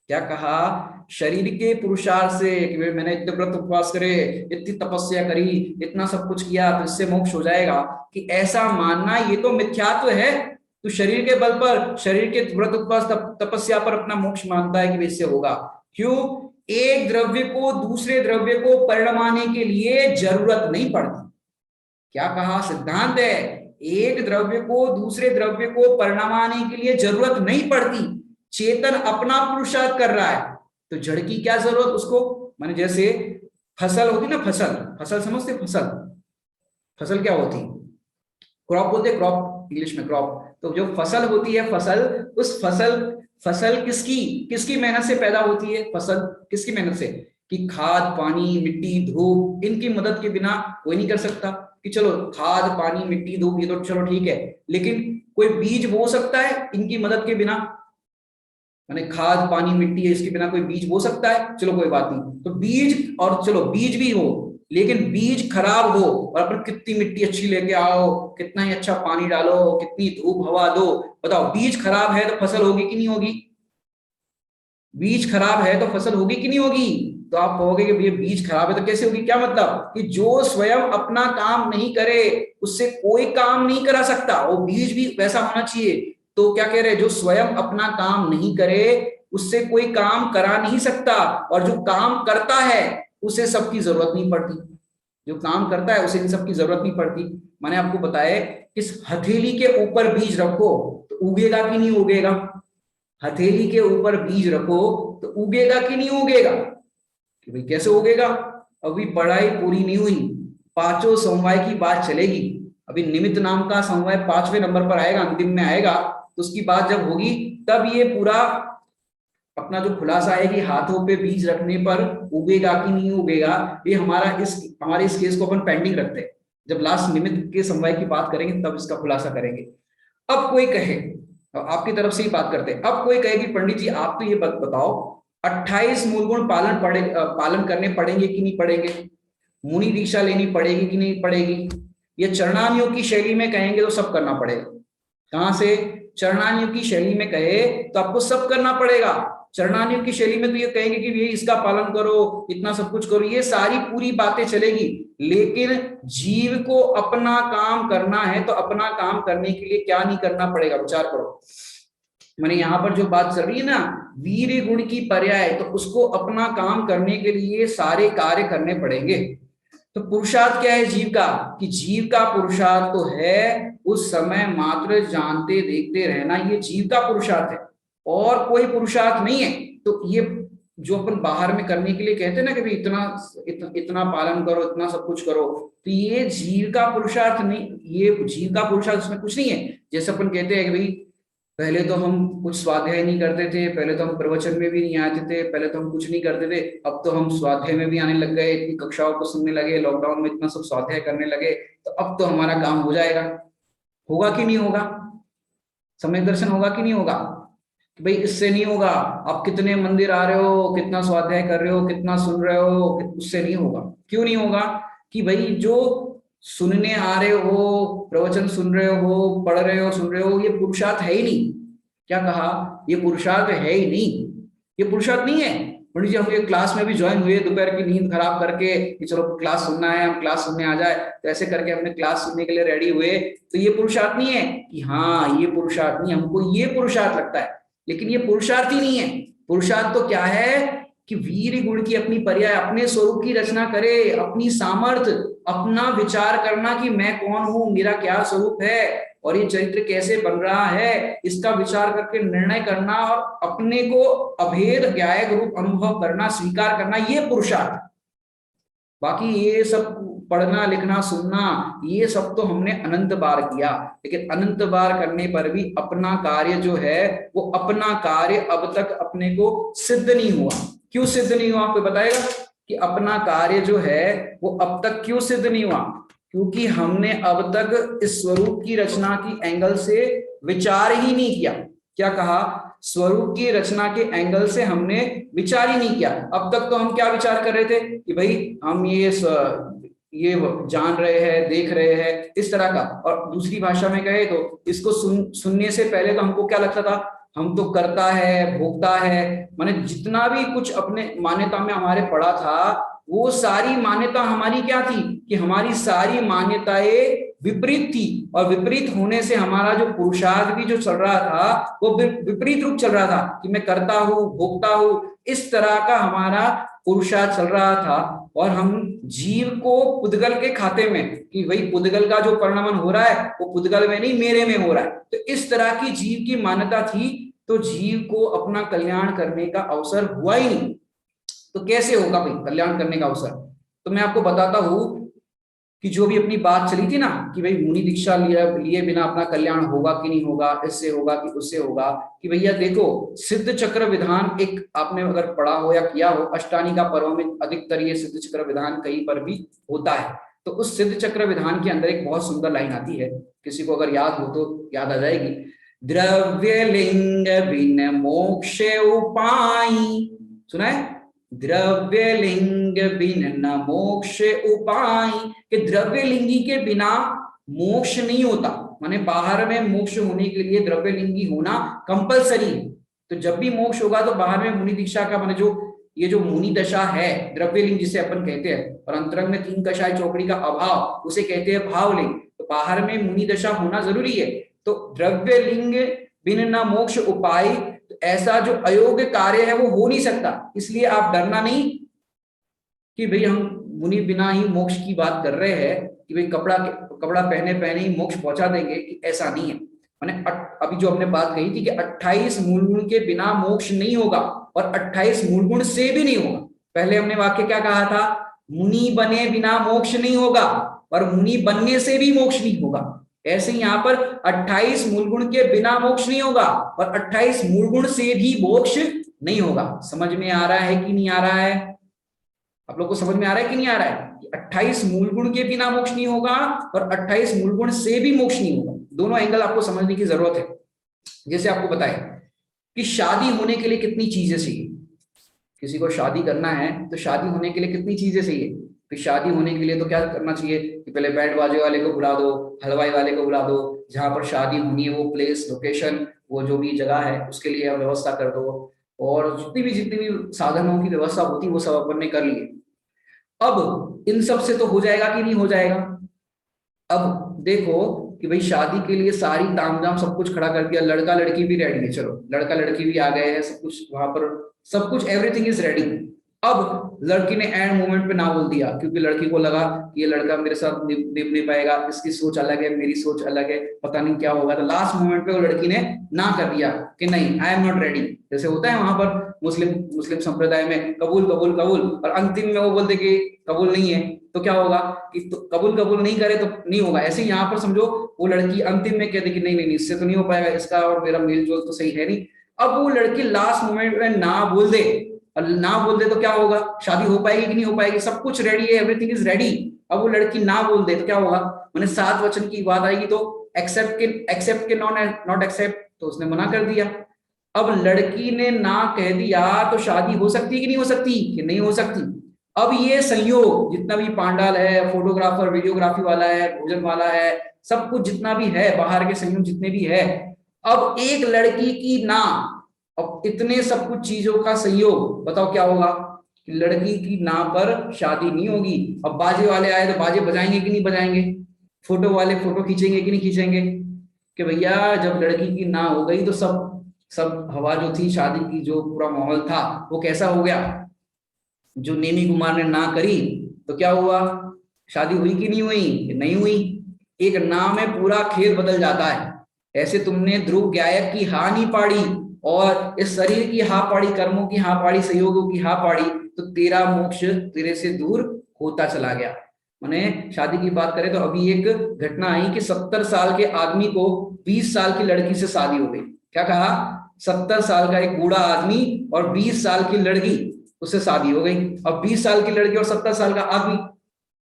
क्या कहा? शरीर के पुरुषार्थ से कि मैंने इतने व्रत उपवास करे, इतनी तपस्या करी, इतना सब कुछ किया तो इससे मोक्ष हो जाएगा, कि ऐसा मानना ये तो मिथ्यात्व है। तो शरीर के बल पर, शरीर के व्रत उपवास तपस्या पर अपना मोक्ष मानता है कि इससे होगा। क्यों? एक द्रव्य को दूसरे द्रव्य को परिणमाने के लिए जरूरत नहीं पड़ती। क्या कहा? सिद्धांत है, एक द्रव्य को दूसरे द्रव्य को परिणमाने के लिए जरूरत नहीं पड़ती। चेतन अपना पुरुषार्थ कर रहा है, तो जड़ की क्या जरूरत उसको? माने जैसे फसल होती ना, फसल समझते? फसल क्या होती? क्रॉप बोलते, क्रॉप इंग्लिश में क्रॉप। तो जो फसल होती है, उस फसल किसकी मेहनत से पैदा होती है? फसल किसकी मेहनत से? कि खाद, पानी, मिट्टी, धूप, इनकी मदद के बिना कोई नहीं कर सकता। कि चलो खाद, पानी, मिट्टी, धूप ये तो चलो ठीक है, लेकिन कोई बीज बो सकता है इनकी मदद के बिना? माने खाद, पानी, मिट्टी है, इसके बिना कोई बीज बो सकता है? चलो कोई बात नहीं, तो बीज, और चलो बीज भी हो लेकिन बीज खराब हो और अपन कितनी मिट्टी अच्छी लेके आओ, कितना ही अच्छा पानी डालो, कितनी धूप हवा दो, बताओ बीज खराब है तो फसल होगी कि नहीं होगी? बीज खराब है तो फसल होगी कि नहीं होगी? तो आप कहोगे कि ये बीज खराब है तो कैसे होगी, क्या मतलब? कि जो स्वयं अपना काम नहीं करे उससे कोई काम नहीं करा सकता, वो बीज भी वैसा होना चाहिए। तो क्या कह रहे हैं, जो स्वयं अपना काम नहीं करे उससे कोई काम करा नहीं सकता, और जो काम करता है उसे सबकी जरूरत नहीं पड़ती। जो काम करता है उसे इन सबकी जरूरत नहीं पड़ती। मैंने आपको बताया, इस हथेली के ऊपर बीज रखो तो उगेगा कि नहीं उगेगा? हथेली के ऊपर बीज रखो तो उगेगा कि नहीं उगेगा? कि भाई कैसे उगेगा? अभी पढ़ाई पूरी नहीं हुई, पांचों समवाय की बात चलेगी। अभी निमित्त नाम का समवाय 5वें नंबर पर आएगा, अंतिम में आएगा, तो उसकी बात जब होगी तब ये पूरा अपना जो खुलासा है कि हाथों पे बीज रखने पर उगेगा कि नहीं उगेगा, ये हमारे इस केस को अपन पेंडिंग रखते हैं। जब लास्ट निमित्त के समवाय की बात करेंगे तब इसका खुलासा करेंगे। अब कोई कहे, आपकी तरफ से ही बात करते हैं, अब कोई कहे कि पंडित जी आप तो ये बताओ 28 मूल गुण पालन करने पड़ेंगे कि नहीं पड़ेंगे? मुनि दीक्षा लेनी पड़ेगी कि नहीं पड़ेगी? ये चरणानियों की शैली में कहेंगे तो सब करना पड़ेगा। कहां से? चरणानियों की शैली में कहे तो आपको सब करना पड़ेगा। चरणानियों की शैली में तो ये कहेंगे कि ये इसका पालन करो, इतना सब कुछ करो, ये सारी पूरी बातें चलेगी। लेकिन जीव को अपना काम करना है तो अपना काम करने के लिए क्या नहीं करना पड़ेगा, विचार करो। मैंने यहां पर जो बात चल रही है ना, वीर गुण की पर्याय, तो उसको अपना काम करने के लिए सारे कार्य करने पड़ेंगे। तो पुरुषार्थ क्या है जीव का? कि जीव का पुरुषार्थ तो है उस समय मात्र जानते देखते रहना, ये जीव का पुरुषार्थ है, और कोई पुरुषार्थ नहीं है। तो ये जो अपन बाहर में करने के लिए कहते हैं ना कि भाई इतना पालन करो, इतना सब कुछ करो, तो ये जीव का पुरुषार्थ नहीं, ये जीव का पुरुषार्थ उसमें कुछ नहीं है। जैसे अपन कहते हैं कि भाई पहले तो हम कुछ स्वाध्याय नहीं करते थे, पहले तो हम प्रवचन में भी नहीं आते थे, पहले तो हम कुछ नहीं करते थे, अब तो हम स्वाध्याय में भी आने लग गए, इतनी कक्षाओं को सुनने लगे, लॉकडाउन में इतना सब स्वाध्याय करने लगे, तो अब तो हमारा काम हो जाएगा। होगा कि नहीं होगा? समय दर्शन होगा कि नहीं होगा? कि भाई इससे नहीं होगा, आप कितने मंदिर आ रहे हो, कितना स्वाध्याय कर रहे हो, कितना सुन रहे हो, उससे नहीं होगा। क्यों नहीं होगा? कि भाई जो सुनने आ रहे हो, प्रवचन सुन रहे हो, पढ़ रहे हो, सुन रहे हो, ये पुरुषार्थ है ही नहीं। क्या कहा? ये पुरुषार्थ है ही नहीं, ये पुरुषार्थ नहीं है। पंडित जी हम ये क्लास में भी ज्वाइन हुए दोपहर की नींद खराब करके कि चलो क्लास सुनना है, हम क्लास सुनने आ जाए, तो ऐसे करके हमने क्लास सुनने के लिए रेडी हुए, तो ये पुरुषार्थ नहीं है कि हाँ ये पुरुषार्थ नहीं, हमको ये पुरुषार्थ लगता है, लेकिन ये पुरुषार्थ ही नहीं है। पुरुषार्थ तो क्या है कि वीर गुण की अपनी पर्याय, अपने स्वरूप की रचना करे, अपनी सामर्थ्य, अपना विचार करना कि मैं कौन हूं, मेरा क्या स्वरूप है, और ये चरित्र कैसे बन रहा है, इसका विचार करके निर्णय करना और अपने को अभेद ज्ञायक रूप अनुभव करना, स्वीकार करना, ये पुरुषार्थ। बाकी ये सब पढ़ना लिखना सुनना ये सब तो हमने अनंत बार किया, लेकिन अनंत बार करने पर भी अपना कार्य जो है वो अपना कार्य अब तक अपने को सिद्ध नहीं हुआ। क्यों सिद्ध नहीं हुआ आपको बताएगा कि अपना कार्य जो है वो अब तक क्यों सिद्ध नहीं हुआ? क्योंकि हमने अब तक इस स्वरूप की रचना की एंगल से विचार ही नहीं किया। क्या कहा? स्वरूप की रचना के एंगल से हमने विचार ही नहीं किया। अब तक तो हम क्या विचार कर रहे थे कि भाई हम ये जान रहे हैं, देख रहे हैं, इस तरह का। और दूसरी भाषा में कहे तो इसको सुनने से पहले तो हमको क्या लगता था, हम तो करता है, भोगता है, माने जितना भी कुछ अपने मान्यता में हमारे पड़ा था, वो सारी मान्यता हमारी क्या थी कि हमारी सारी मान्यताएं विपरीत थी, और विपरीत होने से हमारा जो पुरुषार्थ भी जो चल रहा था वो विपरीत रूप चल रहा था कि मैं करता हूं, भोगता हूं, इस तरह का हमारा पुरुषार्थ चल रहा था। और हम जीव को पुद्गल के खाते में कि भाई पुद्गल का जो परिणमन हो रहा है वो पुद्गल में नहीं मेरे में हो रहा है, तो इस तरह की जीव की मान्यता थी। तो जीव को अपना कल्याण करने का अवसर हुआ ही नहीं। तो कैसे होगा भाई कल्याण करने का अवसर? तो मैं आपको बताता हूं कि जो भी अपनी बात चली थी ना कि भाई मुनि दीक्षा लिए बिना अपना कल्याण होगा कि नहीं होगा, इससे होगा कि उससे होगा, कि भैया देखो सिद्ध चक्र विधान एक आपने अगर पढ़ा हो या किया हो, अष्टानी का पर्व में अधिकतर ये सिद्ध चक्र विधान कहीं पर भी होता है। तो उस सिद्ध चक्र विधान के अंदर एक बहुत सुंदर लाइन आती है, किसी को अगर याद हो तो याद आ जाएगी। द्रव्य लिंग बिन मोक्ष उपाय, सुना है? द्रव्य लिंग बिन न मोक्ष उपाय, कि द्रव्य लिंगी के बिना मोक्ष नहीं होता, माने बाहर में मोक्ष होने के लिए द्रव्य लिंगी होना कंपलसरी है। तो जब भी मोक्ष होगा तो बाहर में मुनि दीक्षा का, माने जो ये जो मुनि दशा है, द्रव्य लिंग जिसे अपन कहते हैं, और अंतरंग में तीन कषाय चौकड़ी का अभाव उसे कहते हैं भाव लिंग। तो बाहर में मुनि दशा होना जरूरी है। तो द्रव्य लिंग बिन न मोक्ष उपाय, तो ऐसा जो अयोग्य कार्य है वो हो नहीं सकता। इसलिए आप डरना नहीं कि भाई हम मुनि बिना ही मोक्ष की बात कर रहे हैं, कि भाई कपड़ा पहने पहने ही मोक्ष पहुंचा देंगे, कि ऐसा नहीं है। मैंने अभी जो हमने बात कही थी कि 28 मूल गुण के बिना मोक्ष नहीं होगा, और 28 मूल गुण से भी नहीं होगा। पहले हमने वाक्य क्या कहा था, मुनि बने बिना मोक्ष नहीं होगा, और मुनि बनने से भी मोक्ष नहीं होगा। ऐसे ही यहाँ पर 28 मूल गुण के बिना मोक्ष नहीं होगा, और 28 मूल गुण से भी मोक्ष नहीं होगा। समझ में आ रहा है कि नहीं आ रहा है? आप लोग को समझ में आ रहा है कि नहीं आ रहा है? 28 मूल गुण के बिना मोक्ष नहीं होगा, और 28 मूल गुण से भी मोक्ष नहीं होगा। दोनों एंगल आपको समझने की जरूरत है। जैसे आपको बताया कि शादी होने के लिए कितनी चीजें चाहिए, किसी को शादी करना है तो शादी होने के लिए कितनी चीजें चाहिए। फिर शादी होने के लिए तो क्या करना चाहिए कि पहले बैंड बाजे वाले को बुला दो, हलवाई वाले को बुला दो, जहां पर शादी होनी है वो प्लेस, लोकेशन, वो जो भी जगह है उसके लिए व्यवस्था कर दो, और जितनी भी साधनों की व्यवस्था होती है वो सब अपन ने कर लिए। अब इन सब से तो हो जाएगा कि नहीं हो जाएगा? अब देखो कि भाई शादी के लिए सारी तामझाम सब कुछ खड़ा कर दिया, लड़का लड़की भी रेडी है, चलो लड़का लड़की भी आ गए हैं, सब कुछ वहां पर, सब कुछ एवरीथिंग इज रेडी। अब लड़की ने एंड मोमेंट पे ना बोल दिया, क्योंकि लड़की को लगा कि ये लड़का मेरे साथ निभ नहीं पाएगा, इसकी सोच अलग है, मेरी सोच अलग है, पता नहीं क्या होगा। तो लास्ट मोमेंट पे वो लड़की ने ना कर दिया कि नहीं, आई एम नॉट रेडी। जैसे होता है वहां पर मुस्लिम संप्रदाय में, कबूल कबूल कबूल, और अंतिम में वो बोलते कि कबूल नहीं है, तो क्या होगा कि तो कबूल नहीं करे तो नहीं होगा। ऐसे ही यहाँ पर समझो वो लड़की अंतिम में कहती कि नहीं नहीं इससे तो नहीं हो पाएगा, इसका और मेरा मेल जोल तो सही है नहीं। अब वो लड़की लास्ट मोमेंट में ना बोल दे, और ना बोल दे तो क्या होगा, शादी हो पाएगी कि नहीं हो पाएगी? सब कुछ रेडी है, एवरीथिंग इज रेडी। अब वो लड़की ना बोल दे तो क्या होगा, मैंने 7 वचन की बात आएगी तो एक्सेप्ट के नॉट एक्सेप्ट, तो उसने मना कर दिया। अब लड़की ने ना कह दिया तो शादी हो सकती है कि नहीं हो सकती? कि नहीं हो सकती। अब ये संयोग जितना भी पांडाल है, फोटोग्राफर, वीडियोग्राफी वाला है, भोजन वाला है, सब कुछ जितना भी है, बाहर के संयोग जितने भी है, अब एक लड़की की ना, अब इतने सब कुछ चीजों का संयोग, बताओ क्या होगा कि लड़की की ना पर शादी नहीं होगी। अब बाजे वाले आए तो बाजे बजाएंगे कि नहीं बजाएंगे, फोटो वाले फोटो खींचेंगे कि नहीं खींचेंगे, कि भैया जब लड़की की ना हो गई तो सब सब हवा जो थी शादी की, जो पूरा माहौल था वो कैसा हो गया। जो नेमी कुमार ने ना करी तो क्या हुआ, शादी हुई कि नहीं हुई? नहीं हुई। एक ना में पूरा खेल बदल जाता है। ऐसे तुमने ध्रुव गायक की हा नहीं पाड़ी, और इस शरीर की हा पाड़ी, कर्मों की हा पाड़ी, संयोगों की हा पाड़ी, तो तेरा मोक्ष तेरे से दूर होता चला गया। मैंने शादी की बात करें तो अभी एक घटना आई कि 70 साल के आदमी को 20 साल की लड़की से शादी हो गई। क्या कहा? 70 साल का एक बूढ़ा आदमी और 20 साल की लड़की, उससे शादी हो गई। अब 20 साल की लड़की और 70 साल का आदमी,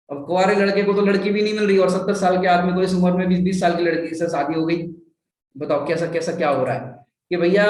अब कुंवारे लड़के को तो लड़की भी नहीं मिल रही, और 70 साल के आदमी को इस उम्र में 20 साल की लड़की से शादी हो गई। बताओ कैसा कैसा क्या हो रहा है कि भैया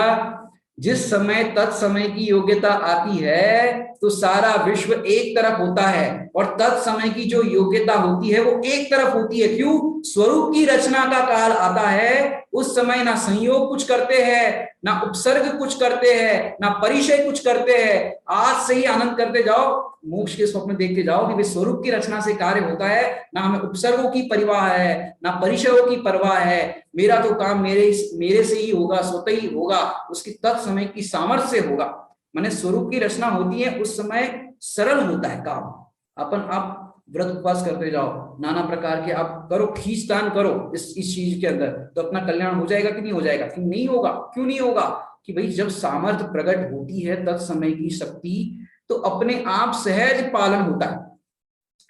जिस समय तत्समय की योग्यता आती है तो सारा विश्व एक तरफ होता है, और तत्समय की जो योग्यता होती है वो एक तरफ होती है। क्यों? स्वरूप की रचना का काल आता है, उस समय ना संयोग कुछ करते हैं, ना उपसर्ग कुछ करते हैं, ना परिचय कुछ करते हैं। आज से ही आनंद करते जाओ, मोक्ष के स्वप्न देखते जाओ कि स्वरूप की रचना से कार्य होता है। ना हमें उपसर्गों की परवाह है, ना परिचयों की परवाह है। मेरा तो काम मेरे से ही होगा, स्वतः ही होगा, उसकी तत्समय की सामर्थ्य से होगा। माने स्वरूप की रचना होती है उस समय सरल होता है काम। अपन आप व्रत उपवास करते जाओ, नाना प्रकार के आप करो, खींचतान करो इस चीज के अंदर, तो अपना कल्याण हो जाएगा कि नहीं हो जाएगा? कि नहीं होगा। क्यों नहीं होगा? कि भाई जब सामर्थ्य प्रकट होती है तत्समय की शक्ति, तो अपने आप सहज पालन होता है।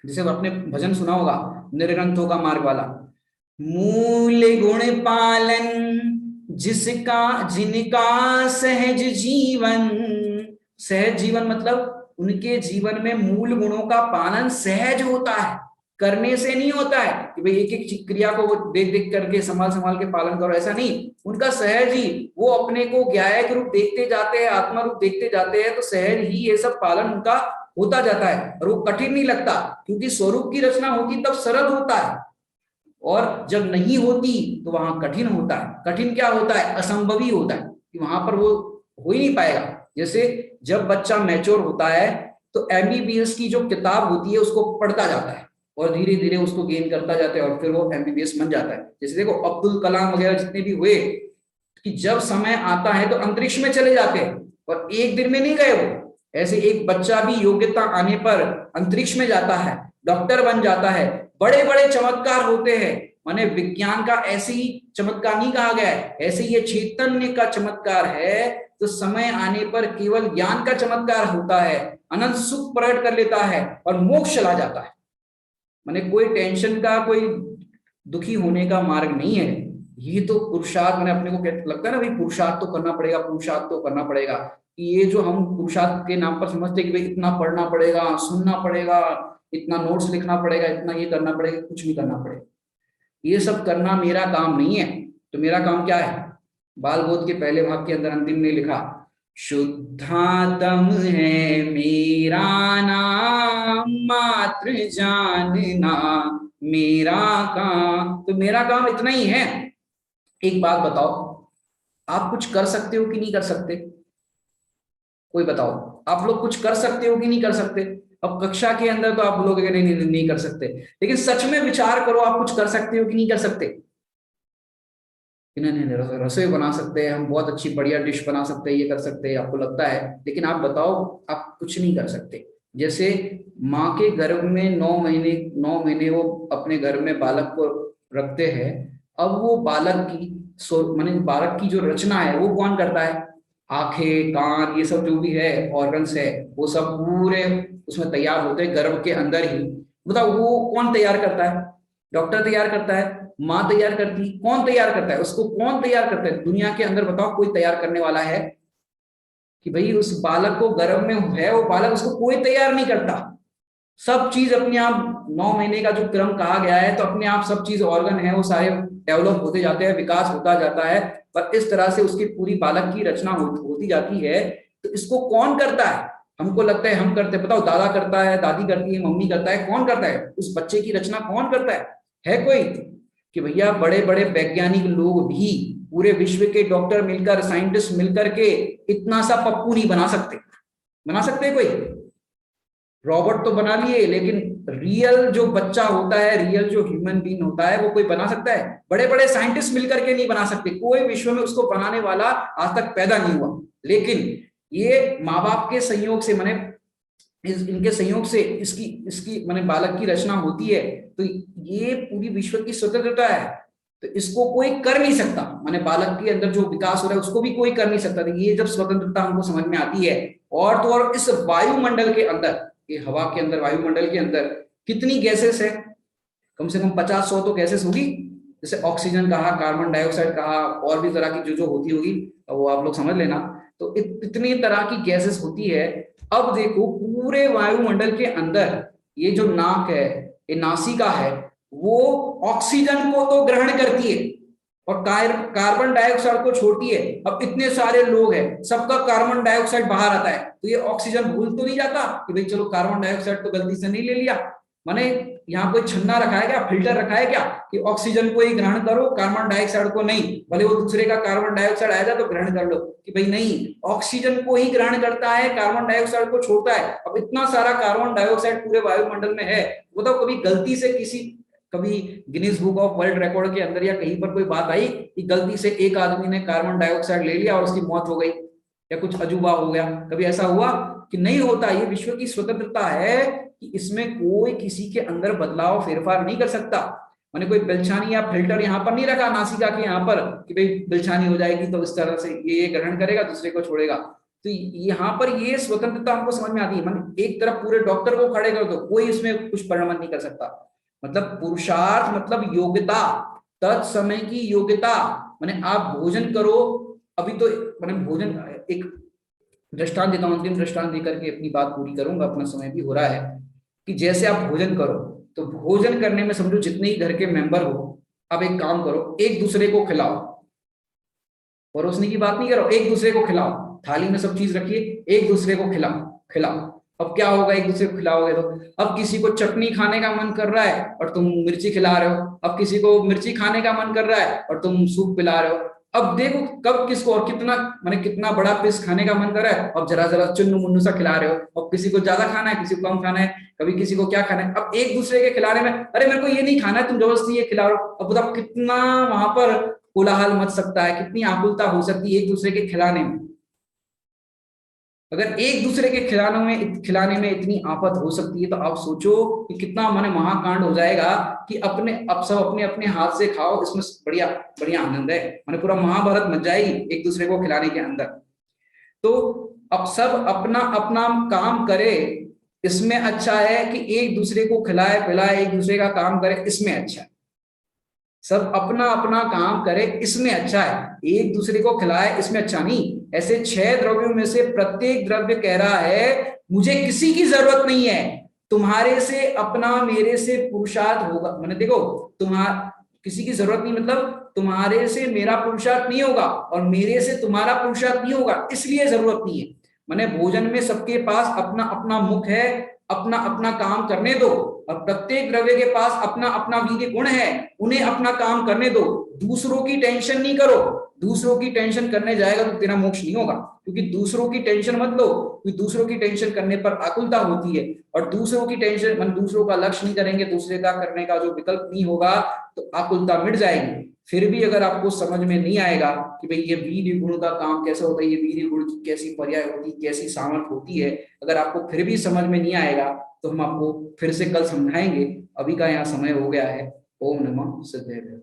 जैसे आपने भजन सुना होगा निर्ग्रंथों का मार्ग वाला, मूल गुण पालन जिसका जिनका सहज जीवन। सहज जीवन मतलब उनके जीवन में मूल गुणों का पालन सहज होता है, करने से नहीं होता है कि भाई एक एक क्रिया को वो देख देख करके संभाल संभाल के पालन करो, ऐसा नहीं। उनका सहज ही वो अपने को ज्ञायक रूप देखते जाते हैं, आत्मा रूप देखते जाते हैं, तो सहज ही ये सब पालन उनका होता जाता है और वो कठिन नहीं लगता, क्योंकि स्वरूप की रचना होगी तब सरल होता है, और जब नहीं होती तो वहां कठिन होता है। कठिन क्या होता है? असंभवी होता है, कि वहां पर वो हो ही नहीं पाएगा। जैसे जब बच्चा मैच्योर होता है तो एमबीबीएस की जो किताब होती है उसको पढ़ता जाता है और धीरे धीरे उसको गेन करता जाता है और फिर वो एमबीबीएस बन जाता है। जैसे देखो अब्दुल कलाम वगैरह जितने भी हुए, कि जब समय आता है तो अंतरिक्ष में चले जाते हैं और एक दिन में नहीं गए वो। ऐसे एक बच्चा भी योग्यता आने पर अंतरिक्ष में जाता है, डॉक्टर बन जाता है, बड़े बड़े चमत्कार होते हैं। माने विज्ञान का ऐसे ही चमत्कार नहीं कहा गया है, ऐसे ये चैतन्य का चमत्कार है, तो समय आने पर केवल ज्ञान का चमत्कार होता है, अनंत सुख प्रकट कर लेता है और मोक्ष चला जाता है। माने कोई टेंशन का, कोई दुखी होने का मार्ग नहीं है। ये तो पुरुषार्थ, मैंने अपने को लगता है ना भाई, पुरुषार्थ तो करना पड़ेगा, पुरुषार्थ तो करना पड़ेगा। कि ये जो हम पुरुषार्थ के नाम पर समझते हैं कि भाई इतना पढ़ना पड़ेगा, सुनना पड़ेगा, इतना नोट्स लिखना पड़ेगा, इतना ये करना पड़ेगा, कुछ नहीं करना पड़ेगा। ये सब करना मेरा काम नहीं है। तो मेरा काम क्या है? बाल बोध के पहले भाग के अंदर अंतिम ने लिखा, शुद्धात्म है मेरा नाम, मात्र जानना मेरा काम। तो मेरा काम इतना ही है। एक बात बताओ, आप कुछ कर सकते हो कि नहीं कर सकते? कोई बताओ, आप लोग कुछ कर सकते हो कि नहीं कर सकते? अब कक्षा के अंदर तो आप बोलोगे नहीं, नहीं नहीं कर सकते, लेकिन सच में विचार करो, आप कुछ कर सकते हो कि नहीं कर सकते? नहीं नहीं, रसोई बना सकते हैं हम, बहुत अच्छी बढ़िया डिश बना सकते हैं, ये कर सकते हैं, आपको लगता है। लेकिन आप बताओ, आप कुछ नहीं कर सकते। जैसे माँ के गर्भ में 9 महीने वो अपने गर्भ में बालक को रखते हैं। अब वो बालक की माने बालक की जो रचना है वो कौन करता है? आंखें, कान, ये सब जो भी है ऑर्गन्स है, वो सब पूरे उसमें तैयार होते हैं गर्भ के अंदर ही। बताओ वो कौन तैयार करता है? डॉक्टर तैयार करता है? माँ तैयार करती? कौन तैयार करता है उसको? कौन तैयार करता है दुनिया के अंदर? बताओ कोई तैयार करने वाला है? कि भाई उस बालक को गर्भ में है वो बालक, उसको कोई तैयार नहीं करता। सब चीज अपने आप 9 महीने का जो क्रम कहा गया है, तो अपने आप सब चीज ऑर्गन है वो सारे डेवलप होते जाते हैं, विकास होता जाता है। पर इस तरह से उसकी पूरी बालक की रचना होती जाती है। तो इसको कौन करता है? हमको लगता है हम करते, बताओ दादा करता है, दादी करती है, मम्मी करता है, कौन करता है? उस बच्चे की रचना कौन करता है कोई? कि भैया बड़े बड़े वैज्ञानिक लोग भी, पूरे विश्व के डॉक्टर मिलकर, साइंटिस्ट मिलकर के इतना सा पप्पू नहीं बना सकते। बना सकते कोई? रॉबोट तो बना लिए, लेकिन रियल जो बच्चा होता है, रियल जो ह्यूमन बीइंग होता है, वो कोई बना सकता है? बड़े बड़े साइंटिस्ट मिलकर के नहीं बना सकते, कोई विश्व में उसको बनाने वाला आज तक पैदा नहीं हुआ। लेकिन ये माँ बाप के संयोग से, माने इनके संयोग से इसकी इसकी माने बालक की रचना होती है। तो ये पूरी विश्व की स्वतंत्रता है, तो इसको कोई कर नहीं सकता। माने बालक के अंदर जो विकास हो रहा है उसको भी कोई कर नहीं सकता। तो ये जब स्वतंत्रता हमको समझ में आती है, और तो और इस वायुमंडल के अंदर, ये हवा के अंदर, वायुमंडल के अंदर कितनी गैसेस है? कम से कम 50-100 तो गैसेस होगी। जैसे ऑक्सीजन कहा, कार्बन डाइऑक्साइड कहा, और भी तरह की जो होती होगी, वो आप लोग समझ लेना। तो इतनी तरह की गैसेस होती है। अब देखो पूरे वायुमंडल के अंदर ये जो नाक है, ये नासिका है, वो ऑक्सीजन को तो ग्रहण करती है और कार्बन डाइऑक्साइड को छोड़ती है। अब इतने सारे लोग हैं, सबका कार्बन डाइऑक्साइड बाहर आता है, तो ये ऑक्सीजन भूल तो नहीं जाता कि भाई चलो कार्बन डाइऑक्साइड तो गलती से नहीं ले लिया। माने यहाँ कोई छन्ना रखा है क्या, फिल्टर रखा है क्या कि ऑक्सीजन को ही ग्रहण करो, कार्बन डाइऑक्साइड को नहीं? भले वो दूसरे का कार्बन डाइऑक्साइड आएगा तो ग्रहण कर लो, कि भाई नहीं, ऑक्सीजन को ही ग्रहण करता है, कार्बन डाइऑक्साइड को छोड़ता है। अब इतना सारा कार्बन डाइऑक्साइड पूरे वायुमंडल में है, बताओ कभी गलती से कभी Guinness book of world record के अंदर या कहीं पर कोई बात आई कि गलती से एक आदमी ने कार्बन डाइऑक्साइड ले लिया और उसकी मौत हो गई, या कुछ अजूबा हो गया? कभी ऐसा हुआ? कि नहीं होता। ये विश्व की स्वतंत्रता है कि इसमें कोई किसी के अंदर बदलाव, फेरफार नहीं कर सकता। मैंने कोई बिलछानी या फिल्टर यहाँ पर नहीं रखा नासिका के यहाँ पर कि भाई बिलछानी हो जाएगी तो इस तरह से ये ग्रहण करेगा, दूसरे को छोड़ेगा। तो यहाँ पर ये स्वतंत्रता हमको समझ में आती है। मान एक तरफ पूरे डॉक्टर को खड़े कर दो, कोई इसमें कुछ परिणाम नहीं कर सकता। मतलब पुरुषार्थ मतलब योग्यता, तत्समय की योग्यता। माने आप भोजन करो, अभी तो मैंने भोजन, एक दृष्टांत देता हूं, अंतिम दृष्टांत देकर के अपनी बात पूरी करूंगा, अपना समय भी हो रहा है। कि जैसे आप भोजन करो, तो भोजन करने में समझो जितने ही घर के मेंबर हो, अब एक काम करो, एक दूसरे को खिलाओ। परोसने की बात नहीं कर रहा हूं, एक दूसरे को खिलाओ। थाली में सब चीज रखिए, एक दूसरे को खिलाओ खिलाओ। अब क्या होगा, एक दूसरे को खिलाओगे तो अब किसी को चटनी खाने का मन कर रहा है और तुम मिर्ची खिला रहे हो, अब किसी को मिर्ची खाने का मन कर रहा है और तुम सूप पिला रहे हो। अब देखो कब किसको और कितना, माने कितना बड़ा पीस खाने का मन कर रहा है, अब जरा जरा चुन्नू मुन्नू सा खिला रहे हो। अब किसी को ज्यादा खाना है, किसी को कम खाना है, कभी किसी को क्या खाना है। अब एक दूसरे के खिलाने में, अरे मेरे को ये नहीं खाना है, तुम जबरदस्ती ये खिला रहे हो। अब बताओ कितना वहां पर कोलाहल मच सकता है, कितनी आकुलता हो सकती है एक दूसरे के खिलाने में। अगर एक दूसरे के खिलाने में इतनी आफत हो सकती है, तो आप सोचो कि कितना माने महाकांड हो जाएगा कि अपने अब सब अपने अपने हाथ से खाओ, इसमें बढ़िया बढ़िया आनंद है, माने पूरा महाभारत मच जाएगी एक दूसरे को खिलाने के अंदर। तो अब सब अपना अपना काम करे, इसमें अच्छा है कि एक दूसरे को खिलाए पिलाए, एक दूसरे का काम करे, इसमें अच्छा है। सब अपना अपना काम करे, इसमें अच्छा है। एक दूसरे को खिलाए, इसमें अच्छा नहीं। ऐसे 6 द्रव्यों में से प्रत्येक द्रव्य कह रहा है मुझे किसी की जरूरत नहीं है, तुम्हारे से अपना मेरे से पुरुषार्थ होगा। मैंने देखो, तुम्हारा किसी की जरूरत नहीं, मतलब तुम्हारे से मेरा पुरुषार्थ नहीं होगा और मेरे से तुम्हारा पुरुषार्थ नहीं होगा, इसलिए जरूरत नहीं है। मैंने भोजन में सबके पास अपना अपना मुख है, अपना अपना काम करने दो। और प्रत्येक द्रव्य के पास अपना अपना वीर्य गुण है, उन्हें अपना काम करने दो। दूसरों की टेंशन नहीं करो, दूसरों की टेंशन करने जाएगा तो तेरा मोक्ष नहीं होगा। क्योंकि दूसरों की टेंशन मत लो, क्योंकि दूसरों की टेंशन करने पर आकुलता होती है। और दूसरों की टेंशन, मतलब दूसरों का लक्ष्य नहीं करेंगे, दूसरे का करने का जो विकल्प नहीं होगा, तो आकुलता मिट जाएगी। फिर भी अगर आपको समझ में नहीं आएगा कि भाई ये वीर्य गुण का काम कैसे होता है, ये वीर्य गुण की कैसी पर्याय होती है, कैसी सामर्थ्य होती है, अगर आपको फिर भी समझ में नहीं आएगा तो हम आपको फिर से कल समझाएंगे। अभी का यहाँ समय हो गया है। ओम नमः सिद्धेश्वर।